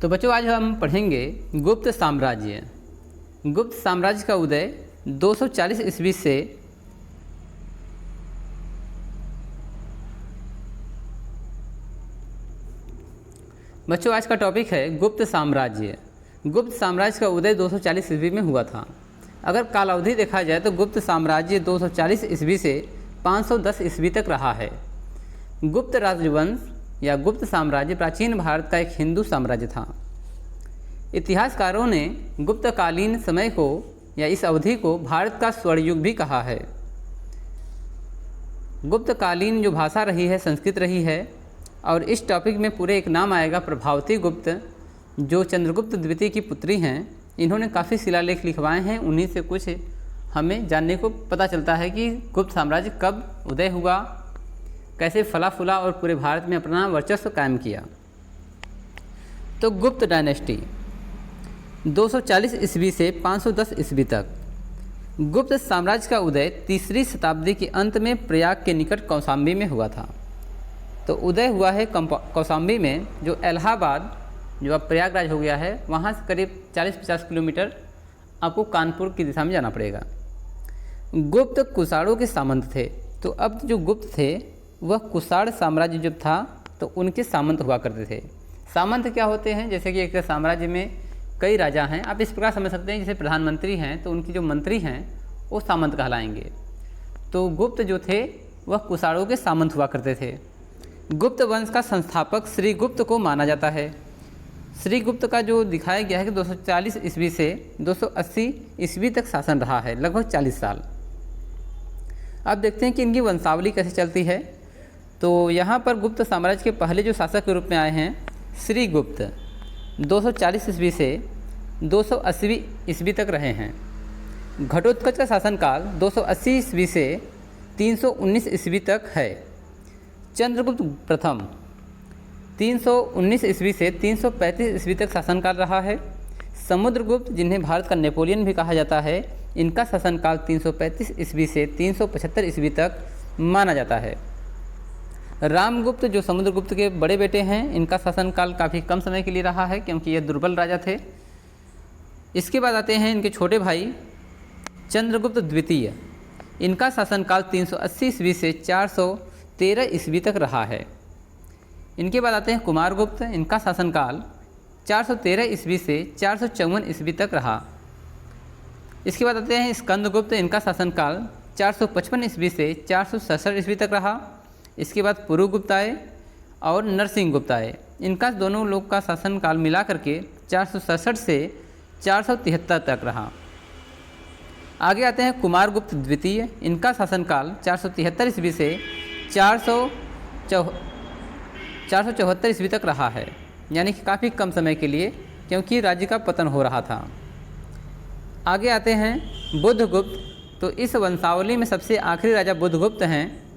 तो बच्चों आज हम पढ़ेंगे गुप्त साम्राज्य। गुप्त साम्राज्य का उदय 240 ईस्वी से बच्चों आज का टॉपिक है गुप्त साम्राज्य। गुप्त साम्राज्य का उदय 240 ईस्वी में हुआ था। अगर कालावधि देखा जाए तो गुप्त साम्राज्य 240 ईस्वी से 510 ईस्वी तक रहा है। गुप्त राजवंश या गुप्त साम्राज्य प्राचीन भारत का एक हिंदू साम्राज्य था। इतिहासकारों ने गुप्तकालीन समय को या इस अवधि को भारत का स्वर्ण युग भी कहा है। गुप्तकालीन जो भाषा रही है संस्कृत रही है। और इस टॉपिक में पूरे एक नाम आएगा प्रभावती गुप्त, जो चंद्रगुप्त द्वितीय की पुत्री हैं। इन्होंने काफ़ी शिलालेख लिखवाए हैं। उन्हीं से कुछ हमें जानने को पता चलता है कि गुप्त साम्राज्य कब उदय हुआ, कैसे फला फूला और पूरे भारत में अपना वर्चस्व कायम किया। तो गुप्त डायनेस्टी 240 ईस्वी से 510 ईस्वी तक। गुप्त साम्राज्य का उदय तीसरी शताब्दी के अंत में प्रयाग के निकट कौशाम्बी में हुआ था। तो उदय हुआ है कौशाम्बी में, जो इलाहाबाद जो अब प्रयागराज हो गया है, वहाँ से करीब 40-50 किलोमीटर आपको कानपुर की दिशा में जाना पड़ेगा। गुप्त कुषाणों के सामंत थे। तो अब जो गुप्त थे वह कुषाण साम्राज्य जब था तो उनके सामंत हुआ करते थे। सामंत क्या होते हैं? जैसे कि एक साम्राज्य में कई राजा हैं, आप इस प्रकार समझ सकते हैं। जैसे प्रधानमंत्री हैं तो उनकी जो मंत्री हैं वो सामंत कहलाएंगे। तो गुप्त जो थे वह कुषाणों के सामंत हुआ करते थे। गुप्त वंश का संस्थापक श्रीगुप्त को माना जाता है। श्रीगुप्त का जो दिखाया गया है कि 240 ईस्वी से 280 ईस्वी तक शासन रहा है, लगभग 40 साल। अब देखते हैं कि इनकी वंशावली कैसे चलती है। तो यहाँ पर गुप्त साम्राज्य के पहले जो शासक के रूप में आए हैं श्रीगुप्त, 240 ईस्वी से 280 ईस्वी तक रहे हैं। घटोत्कच का शासनकाल 280 ईस्वी से 319 ईस्वी तक है। चंद्रगुप्त प्रथम 319 ईस्वी से 335 ईस्वी तक शासनकाल रहा है। समुद्रगुप्त, जिन्हें भारत का नेपोलियन भी कहा जाता है, इनका शासनकाल 335 ईस्वी से 375 ईस्वी तक माना जाता है। रामगुप्त जो समुद्रगुप्त के बड़े बेटे हैं, इनका शासनकाल काफ़ी कम समय के लिए रहा है क्योंकि ये दुर्बल राजा थे। इसके बाद आते हैं इनके छोटे भाई चंद्रगुप्त द्वितीय। इनका शासनकाल 380 ईस्वी से 413 ईस्वी तक रहा है। इनके बाद आते हैं कुमारगुप्त। इनका शासनकाल 413 ईस्वी से 454 ईस्वी तक रहा। इसके बाद आते हैं स्कंदगुप्त। इनका शासनकाल 455 ईस्वी से 467 ईस्वी तक रहा। इसके बाद पुरुगुप्त आए और नरसिंहगुप्त आए। इनका दोनों लोग का शासनकाल मिला करके 467 से 473 तक रहा। आगे आते हैं कुमारगुप्त द्वितीय। इनका शासनकाल 473 ईस्वी से 474 ईस्वी तक रहा है, यानी कि काफ़ी कम समय के लिए, क्योंकि राज्य का पतन हो रहा था। आगे आते हैं बुद्धगुप्त। तो इस वंशावली में सबसे आखिरी राजा बुद्धगुप्त हैं।